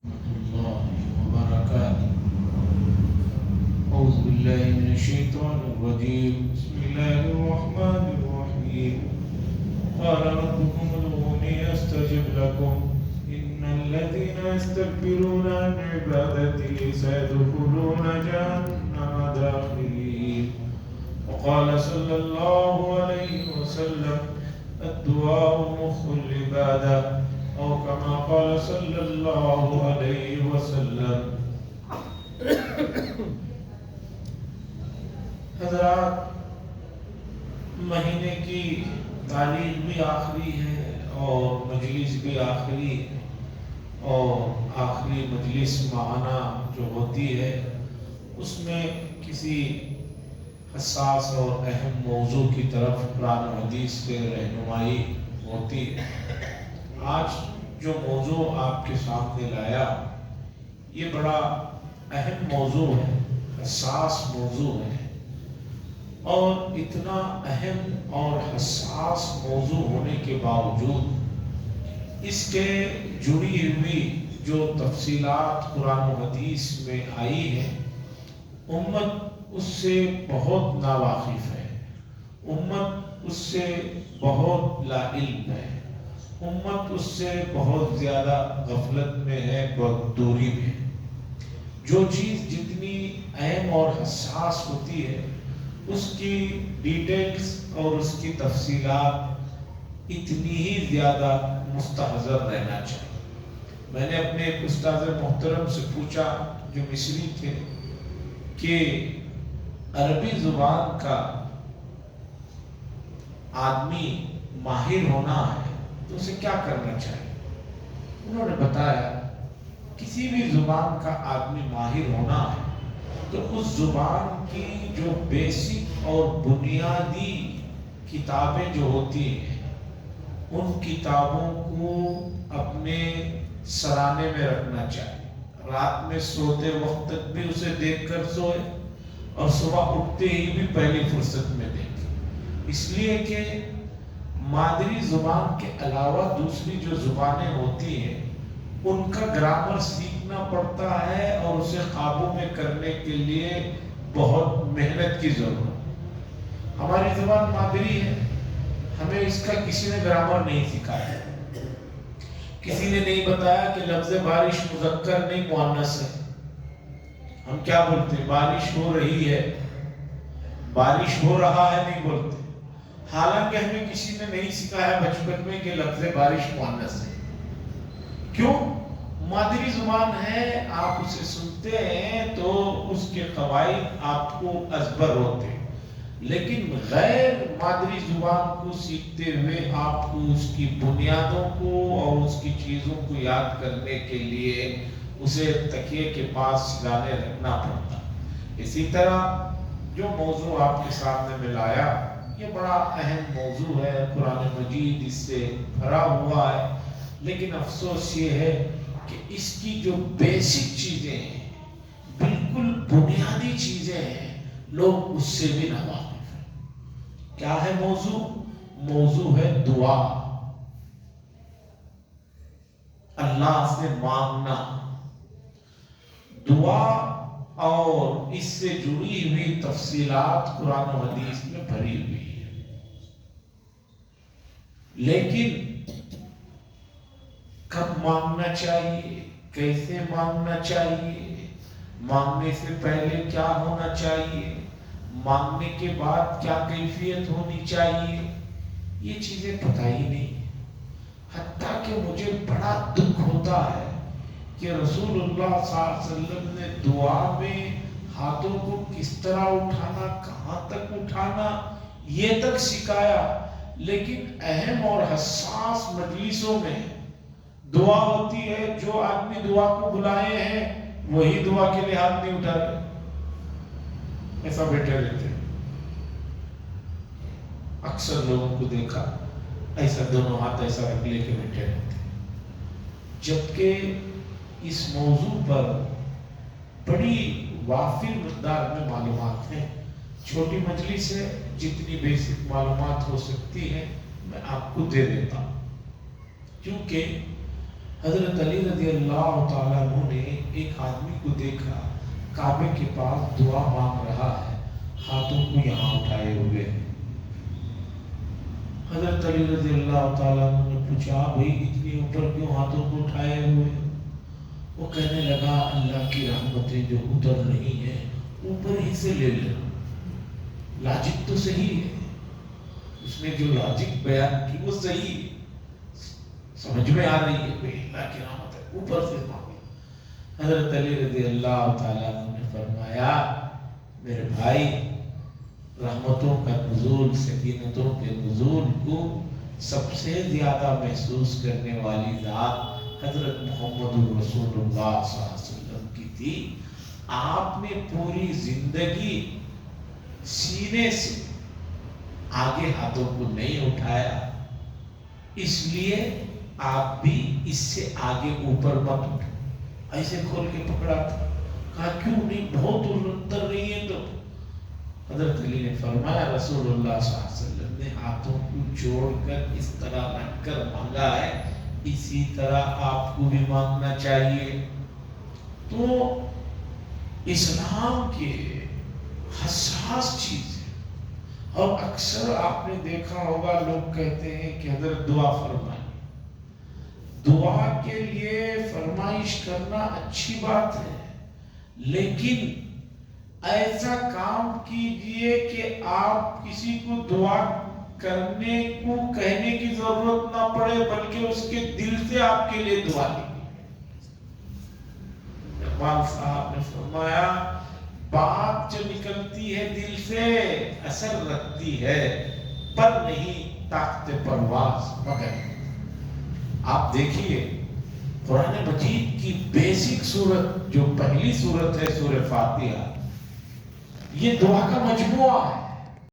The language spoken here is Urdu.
الله وبركاته. أعوذ بالله من الشيطان الرجيم. بسم الله الرحمن الرحيم. قال ربكم ادعوني أستجب لكم إن الذين يستكبرون عن عبادتي سيدخلون جهنم داخلين. وقال صلى الله عليه وسلم الدعاء مخ العبادة أو كما قال صلی اللہ علیہ وسلم. حضرات، مہینے کی تاریخ بھی آخری ہے اور مجلس بھی آخری ہے، اور آخری مجلس ماہانہ جو ہوتی ہے اس میں کسی حساس اور اہم موضوع کی طرف قرآن و حدیث سے رہنمائی ہوتی ہے. آج جو موضوع آپ کے سامنے لایا یہ بڑا اہم موضوع ہے، حساس موضوع ہے، اور اتنا اہم اور حساس موضوع ہونے کے باوجود اس کے جڑی ہوئی جو تفصیلات قرآن و حدیث میں آئی ہیں امت اس سے بہت ناواقف ہے، امت اس سے بہت لا علم ہے، امت اس سے بہت زیادہ غفلت میں ہے، بہت دوری میں ہے. جو چیز جتنی اہم اور حساس ہوتی ہے اس کی ڈیٹیلز اور اس کی تفصیلات اتنی ہی زیادہ مستحضر رہنا چاہیے. میں نے اپنے ایک استاد محترم سے پوچھا جو مصری تھے کہ عربی زبان کا آدمی ماہر ہونا ہے تو اسے کیا کرنا چاہیے. انہوں نے بتایا کسی بھی زبان کا آدمی ماہر ہونا ہے تو اس زبان کی جو بیسک اور بنیادی کتابیں جو ہوتی ہیں ان کتابوں کو اپنے سرانے میں رکھنا چاہیے. رات میں سوتے وقت تک بھی اسے دیکھ کر سوئے اور صبح اٹھتے ہی بھی پہلی فرصت میں دیکھے، اس لیے کہ مادری زبان کے علاوہ دوسری جو زبانیں ہوتی ہیں ان کا گرامر سیکھنا پڑتا ہے اور اسے قابو میں کرنے کے لیے بہت محنت کی ضرورت ہے. ہماری زبان مادری ہے، ہمیں اس کا کسی نے گرامر نہیں سکھایا، کسی نے نہیں بتایا کہ لفظ بارش مذکر نہیں مؤنث ہے. ہم کیا بولتے ہیں؟ بارش ہو رہی ہے، بارش ہو رہا ہے نہیں بولتے، حالانکہ ہمیں کسی نے نہیں سکھایا بچپن میں کہ لفظ بارش مؤنث ہے. کیوں؟ مادری زبان ہے، آپ اسے سنتے ہیں تو اس کے قواعد آپ کو ازبر ہوتے ہیں، لیکن غیر مادری زبان کو سیکھتے ہوئے آپ کو اس کی بنیادوں کو اور اس کی چیزوں کو یاد کرنے کے لیے اسے تکیے کے پاس سرانے رکھنا پڑتا. اسی طرح جو موضوع آپ کے سامنے میں لایا یہ بڑا اہم موضوع ہے، قرآن مجید اس سے بھرا ہوا ہے، لیکن افسوس یہ ہے کہ اس کی جو بیسک چیزیں ہیں، بالکل بنیادی چیزیں ہیں، لوگ اس سے بھی ناواقف ہیں. کیا ہے موضوع؟ موضوع ہے دعا، اللہ سے مانگنا. دعا اور اس سے جڑی ہوئی تفصیلات قرآن و حدیث میں بھری ہوئی ہے، لیکن کب مانگنا چاہیے، کیسے مانگنا چاہیے، مانگنے سے پہلے کیا ہونا چاہیے، مانگنے کے بعد کیا کیفیت ہونی چاہیے، یہ چیزیں پتہ ہی نہیں. حتیٰ کہ مجھے بڑا دکھ ہوتا ہے کہ رسول اللہ صلی اللہ علیہ وسلم نے دعا میں ہاتھوں کو کس طرح اٹھانا، کہاں تک اٹھانا یہ تک سکھایا، لیکن اہم اور حساس مجلسوں میں دعا ہوتی ہے، جو آدمی دعا کو بلائے ہیں وہی دعا کے لیے ہاتھ نہیں اٹھا رہے، ایسا بیٹھے رہتے. اکثر لوگوں کو دیکھا ایسا دونوں ہاتھ ایسا رکھ لے کے بیٹھے رہتے، جبکہ اس موضوع پر بڑی وافر مقدار میں معلومات ہیں. چھوٹی مجلس ہے، جتنی بیسک معلومات ہو سکتی ہے میں آپ کو دے دیتا ہوں، کیونکہ حضرت علی رضی اللہ تعالیٰ عنہ نے ایک آدمی کو دیکھا کعبے کے پاس دعا مانگ رہا ہے، ہاتھوں کو یہاں اٹھائے ہوئے ہیں۔ حضرت علی رضی اللہ تعالیٰ عنہ نے پوچھا بھئی اتنی اوپر کیوں ہاتھوں کو اٹھائے ہوئے ہیں؟ وہ کہنے لگا اللہ کی رحمتیں جو اتر رہی ہیں اوپر ہی سے لے لینا۔ لاجک تو صحیح ہے، اس نے جو لاجک بیان کی وہ صحیح ہے، سمجھ میں آ رہی ہے بھئی اللہ کی رحمت ہے اوپر سے مانگے۔ حضرت علی رضی اللہ تعالیٰ عنہ نے فرمایا میرے بھائی، رحمتوں کا نزول، سکینتوں کے نزول کو سب سے زیادہ محسوس کرنے والی ذات حضرت محمد رسول اللہ صلی اللہ علیہ وسلم کی تھی۔ آپ نے پوری زندگی سینے سے آگے ہاتھوں کو نہیں اٹھایا، اس لیے آپ بھی اس سے آگے اوپر مت اٹھو۔ ایسے کھول کے پکڑا تھا، کہا کیوں نہیں، بہت اندر رہی ہے تو۔ حضرت علی نے فرمایا رسول اللہ صلی اللہ علیہ وسلم نے ہاتھوں کو جوڑ کر اس طرح رکھ کر مانگا ہے، اسی طرح آپ کو بھی مانگنا چاہیے۔ تو اسلام کے حساس چیز ہے، اور اکثر آپ نے دیکھا ہوگا لوگ کہتے ہیں کہ حضرت دعا فرمائیں۔ دعا کے لیے فرمائش کرنا اچھی بات ہے، لیکن ایسا کام کیجئے کہ آپ کسی کو دعا کرنے کو کہنے کی ضرورت نہ پڑے، بلکہ اس کے دل سے آپ کے لیے دعا لگے۔ اقبال صاحب نے فرمایا بات جو نکلتی ہے دل سے اثر رکھتی ہے، پر نہیں طاقت پرواز مگر۔ آپ دیکھیے قرآن مجید کی بیسک سورت جو پہلی سورت ہے سورہ فاتحہ، یہ دعا کا مجموعہ ہے۔